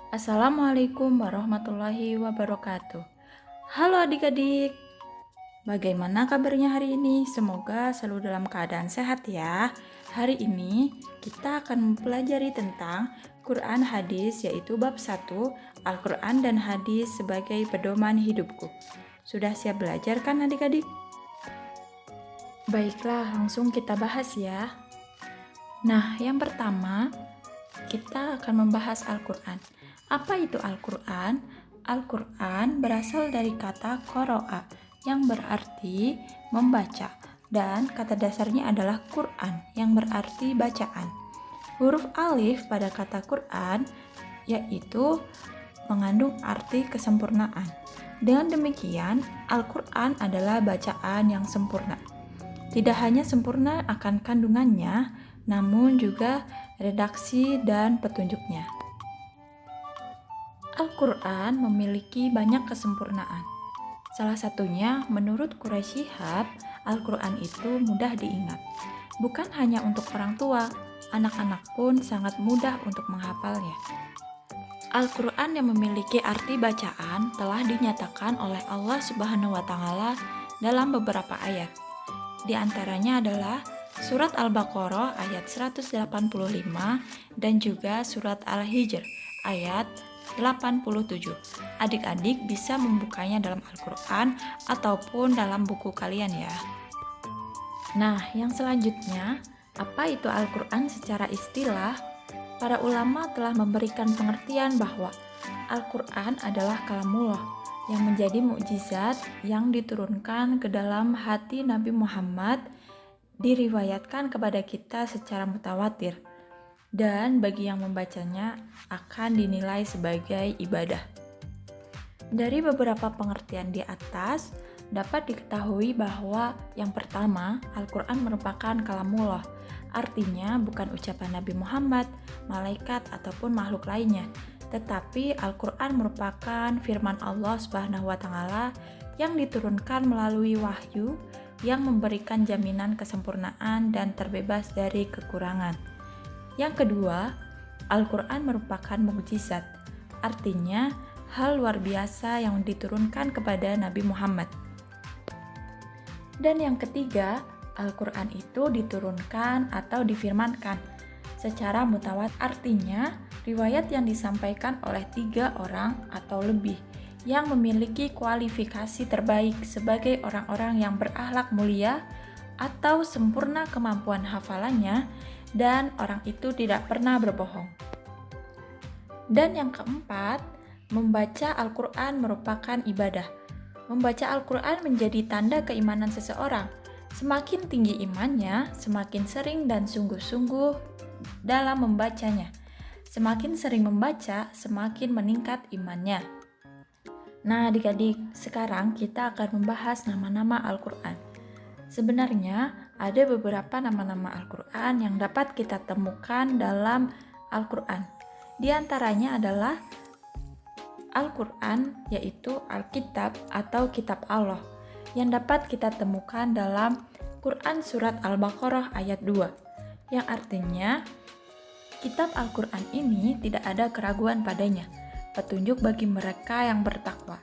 Assalamualaikum warahmatullahi wabarakatuh. Halo adik-adik, bagaimana kabarnya hari ini? Semoga selalu dalam keadaan sehat ya. Hari ini kita akan mempelajari tentang Quran Hadis, yaitu bab 1, Al-Quran dan Hadis sebagai pedoman hidupku. Sudah siap belajar kan adik-adik? Baiklah, langsung kita bahas ya. Nah, yang pertama kita akan membahas Al-Quran. Apa itu Al-Quran? Al-Quran berasal dari kata qara'a yang berarti membaca dan kata dasarnya adalah Quran yang berarti bacaan. Huruf alif pada kata Quran yaitu mengandung arti kesempurnaan. Dengan demikian, Al-Quran adalah bacaan yang sempurna. Tidak hanya sempurna akan kandungannya, namun juga redaksi dan petunjuknya. Al-Quran memiliki banyak kesempurnaan. Salah satunya, menurut Quraisy Shihab, Al-Quran itu mudah diingat. Bukan hanya untuk orang tua, anak-anak pun sangat mudah untuk menghafalnya. Al-Quran yang memiliki arti bacaan telah dinyatakan oleh Allah Subhanahu wa Ta'ala dalam beberapa ayat. Di antaranya adalah Surat Al-Baqarah ayat 185 dan juga Surat Al-Hijr ayat 87. Adik-adik bisa membukanya dalam Al-Quran ataupun dalam buku kalian ya. Nah, yang selanjutnya, apa itu Al-Quran secara istilah? Para ulama telah memberikan pengertian bahwa Al-Quran adalah kalamullah yang menjadi mukjizat yang diturunkan ke dalam hati Nabi Muhammad, diriwayatkan kepada kita secara mutawatir, dan bagi yang membacanya akan dinilai sebagai ibadah. Dari beberapa pengertian di atas, dapat diketahui bahwa yang pertama, Al-Quran merupakan kalamullah, artinya bukan ucapan Nabi Muhammad, malaikat, ataupun makhluk lainnya, tetapi Al-Quran merupakan firman Allah Subhanahu wa Ta'ala yang diturunkan melalui wahyu yang memberikan jaminan kesempurnaan dan terbebas dari kekurangan. Yang kedua, Al-Quran merupakan mukjizat, artinya hal luar biasa yang diturunkan kepada Nabi Muhammad. Dan yang ketiga, Al-Quran itu diturunkan atau difirmankan secara mutawatir, artinya riwayat yang disampaikan oleh 3 orang atau lebih yang memiliki kualifikasi terbaik sebagai orang-orang yang berakhlak mulia atau sempurna kemampuan hafalannya, dan orang itu tidak pernah berbohong. Dan yang keempat, membaca Al-Quran merupakan ibadah. Membaca Al-Quran menjadi tanda keimanan seseorang. Semakin tinggi imannya, semakin sering dan sungguh-sungguh dalam membacanya. Semakin sering membaca, semakin meningkat imannya. Nah adik-adik, sekarang kita akan membahas nama-nama Al-Quran. Sebenarnya ada beberapa nama-nama Al-Quran yang dapat kita temukan dalam Al-Quran. Di antaranya adalah Al-Quran, yaitu Alkitab atau Kitab Allah, yang dapat kita temukan dalam Quran Surat Al-Baqarah ayat 2, yang artinya Kitab Al-Quran ini tidak ada keraguan padanya, petunjuk bagi mereka yang bertakwa.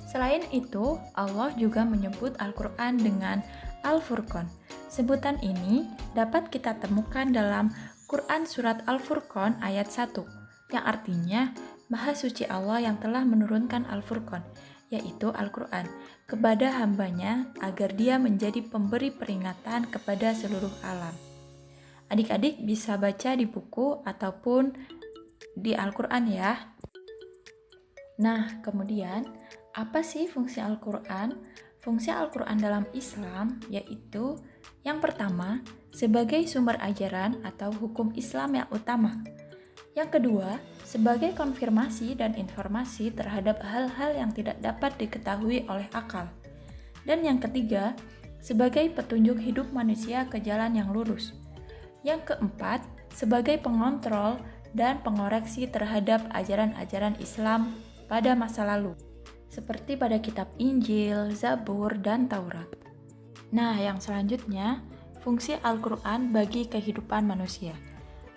Selain itu, Allah juga menyebut Al-Quran dengan Al-Furqan. Sebutan ini dapat kita temukan dalam Quran Surat Al-Furqan ayat 1, yang artinya Maha Suci Allah yang telah menurunkan Al-Furqan, yaitu Al-Quran, kepada hambanya agar dia menjadi pemberi peringatan kepada seluruh alam. Adik-adik bisa baca di buku ataupun di Al-Quran ya. Nah, kemudian apa sih fungsi Al-Quran? Fungsi Al-Quran dalam Islam yaitu yang pertama, sebagai sumber ajaran atau hukum Islam yang utama. Yang kedua, sebagai konfirmasi dan informasi terhadap hal-hal yang tidak dapat diketahui oleh akal. Dan yang ketiga, sebagai petunjuk hidup manusia ke jalan yang lurus. Yang keempat, sebagai pengontrol dan pengoreksi terhadap ajaran-ajaran Islam pada masa lalu, seperti pada kitab Injil, Zabur, dan Taurat. Nah, yang selanjutnya, fungsi Al-Quran bagi kehidupan manusia.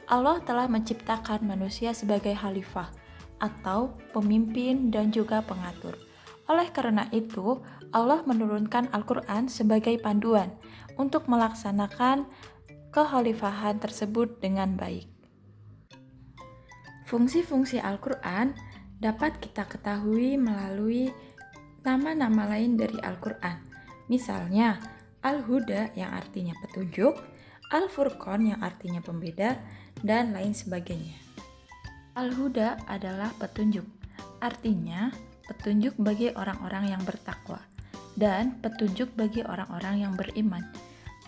Allah telah menciptakan manusia sebagai khalifah. atau pemimpin dan juga pengatur. Oleh karena itu, Allah menurunkan Al-Quran sebagai panduan untuk melaksanakan kekhalifahan tersebut dengan baik. Fungsi-fungsi Al-Quran dapat kita ketahui melalui nama-nama lain dari Al-Quran. Misalnya, Al-Huda yang artinya petunjuk, Al-Furqan yang artinya pembeda, dan lain sebagainya. Al-Huda adalah petunjuk, artinya petunjuk bagi orang-orang yang bertakwa, dan petunjuk bagi orang-orang yang beriman.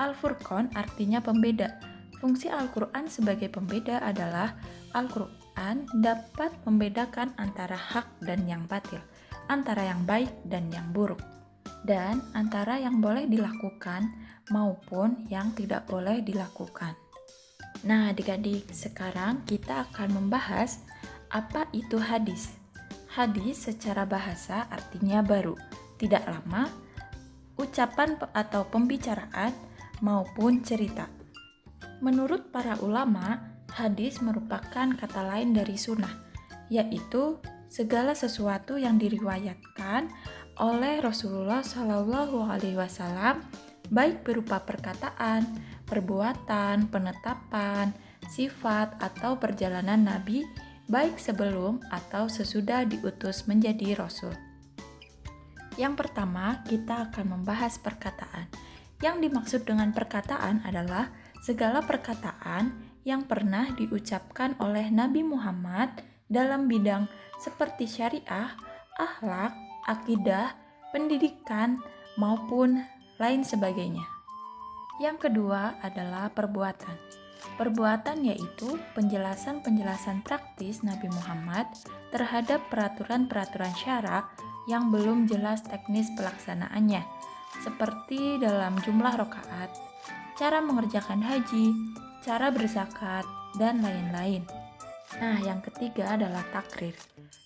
Al-Furqan artinya pembeda. Fungsi Al-Quran sebagai pembeda adalah Al-Quran dapat membedakan antara hak dan yang batil, antara yang baik dan yang buruk, dan antara yang boleh dilakukan maupun yang tidak boleh dilakukan. Nah, adik-adik, sekarang kita akan membahas apa itu hadis. Hadis secara bahasa artinya baru, tidak lama, ucapan atau pembicaraan maupun cerita. Menurut para ulama, hadis merupakan kata lain dari sunnah, yaitu segala sesuatu yang diriwayatkan oleh Rasulullah SAW, baik berupa perkataan, perbuatan, penetapan, sifat, atau perjalanan Nabi, baik sebelum atau sesudah diutus menjadi Rasul. Yang pertama, kita akan membahas perkataan. Yang dimaksud dengan perkataan adalah segala perkataan yang pernah diucapkan oleh Nabi Muhammad dalam bidang seperti syariah, akhlak, akidah, pendidikan, maupun lain sebagainya. Yang kedua adalah perbuatan. Perbuatan yaitu penjelasan-penjelasan praktis Nabi Muhammad terhadap peraturan-peraturan syara yang belum jelas teknis pelaksanaannya, seperti dalam jumlah rakaat, cara mengerjakan haji, cara berzakat, dan lain-lain. Nah, yang ketiga adalah takrir.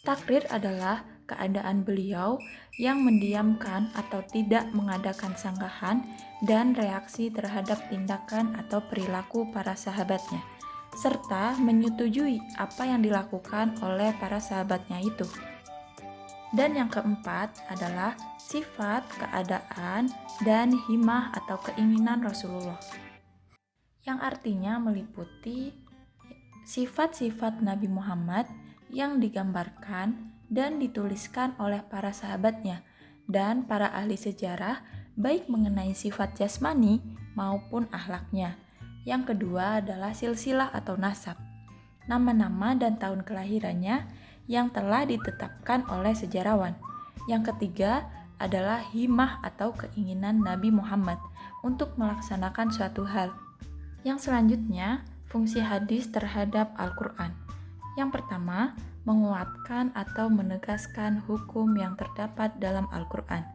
Takrir adalah keadaan beliau yang mendiamkan atau tidak mengadakan sanggahan dan reaksi terhadap tindakan atau perilaku para sahabatnya, serta menyetujui apa yang dilakukan oleh para sahabatnya itu. Dan yang keempat adalah sifat, keadaan, dan himah atau keinginan Rasulullah, yang artinya meliputi sifat-sifat Nabi Muhammad yang digambarkan dan dituliskan oleh para sahabatnya dan para ahli sejarah, baik mengenai sifat jasmani maupun akhlaknya. Yang kedua adalah silsilah atau nasab, nama-nama dan tahun kelahirannya yang telah ditetapkan oleh sejarawan. Yang ketiga adalah himah atau keinginan Nabi Muhammad untuk melaksanakan suatu hal. Yang selanjutnya, fungsi hadis terhadap Al-Quran. Yang pertama, menguatkan atau menegaskan hukum yang terdapat dalam Al-Quran.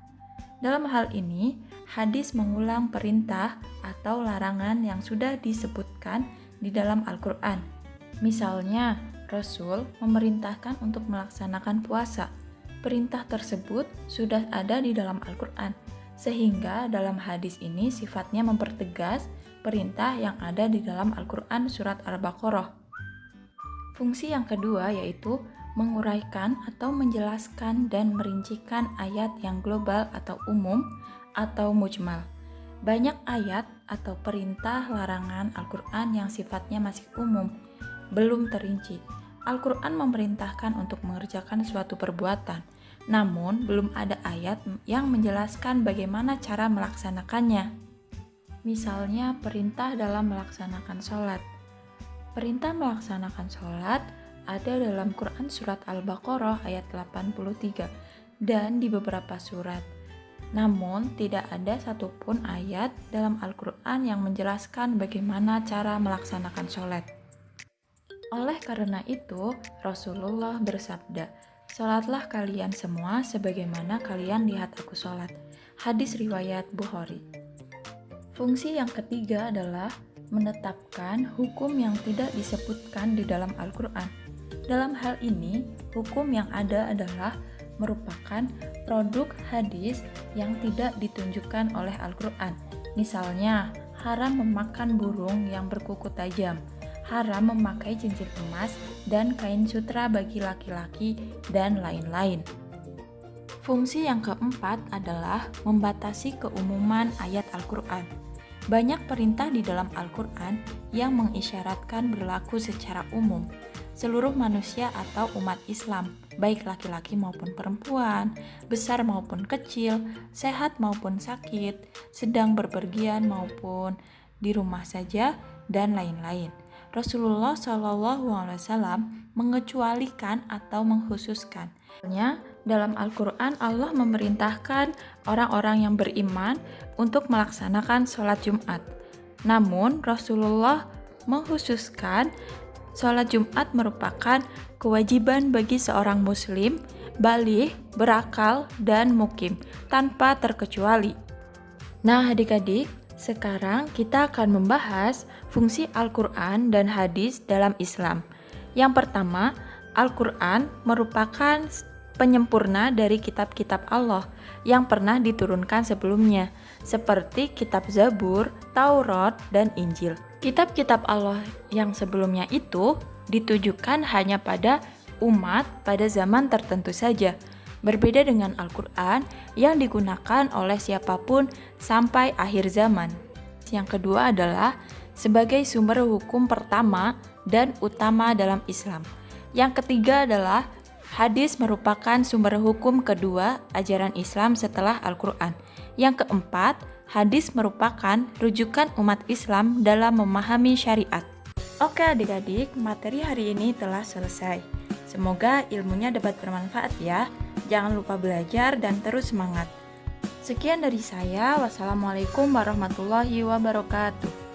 Dalam hal ini, hadis mengulang perintah atau larangan yang sudah disebutkan di dalam Al-Quran. Misalnya, Rasul memerintahkan untuk melaksanakan puasa. Perintah tersebut sudah ada di dalam Al-Quran, sehingga dalam hadis ini sifatnya mempertegas perintah yang ada di dalam Al-Quran surat Al-Baqarah. Fungsi yang kedua yaitu menguraikan atau menjelaskan dan merincikan ayat yang global atau umum atau mujmal. Banyak ayat atau perintah larangan Al-Quran yang sifatnya masih umum, belum terinci. Al-Quran memerintahkan untuk mengerjakan suatu perbuatan, namun belum ada ayat yang menjelaskan bagaimana cara melaksanakannya. Misalnya perintah dalam melaksanakan sholat. Perintah melaksanakan sholat ada dalam Quran surat Al-Baqarah ayat 83 dan di beberapa surat. Namun tidak ada satupun ayat dalam Al-Quran yang menjelaskan bagaimana cara melaksanakan sholat. Oleh karena itu, Rasulullah bersabda, "Sholatlah kalian semua sebagaimana kalian lihat aku sholat." Hadis riwayat Bukhari. Fungsi yang ketiga adalah menetapkan hukum yang tidak disebutkan di dalam Al-Quran. Dalam hal ini, hukum yang ada adalah merupakan produk hadis yang tidak ditunjukkan oleh Al-Quran. Misalnya, haram memakan burung yang berkuku tajam, haram memakai cincin emas dan kain sutra bagi laki-laki, dan lain-lain. Fungsi yang keempat adalah membatasi keumuman ayat Al-Quran. Banyak perintah di dalam Al-Quran yang mengisyaratkan berlaku secara umum. Seluruh manusia atau umat Islam, baik laki-laki maupun perempuan, besar maupun kecil, sehat maupun sakit, sedang berpergian maupun di rumah saja, dan lain-lain. Rasulullah SAW mengecualikan atau mengkhususkan. Dalam Al-Quran, Allah memerintahkan orang-orang yang beriman untuk melaksanakan sholat Jumat. Namun, Rasulullah mengkhususkan sholat Jumat merupakan kewajiban bagi seorang muslim, baligh, berakal, dan mukim, tanpa terkecuali. Nah, adik-adik, sekarang kita akan membahas fungsi Al-Quran dan hadis dalam Islam. Yang pertama, Al-Quran merupakan penyempurna dari kitab-kitab Allah yang pernah diturunkan sebelumnya, seperti kitab Zabur, Taurat, dan Injil. Kitab-kitab Allah yang sebelumnya itu ditujukan hanya pada umat pada zaman tertentu saja, berbeda dengan Al-Quran yang digunakan oleh siapapun sampai akhir zaman. Yang kedua adalah sebagai sumber hukum pertama dan utama dalam Islam. Yang ketiga adalah hadis merupakan sumber hukum kedua ajaran Islam setelah Al-Quran. Yang keempat, hadis merupakan rujukan umat Islam dalam memahami syariat. Oke adik-adik, materi hari ini telah selesai. Semoga ilmunya dapat bermanfaat ya. Jangan lupa belajar dan terus semangat. Sekian dari saya. Wassalamualaikum warahmatullahi wabarakatuh.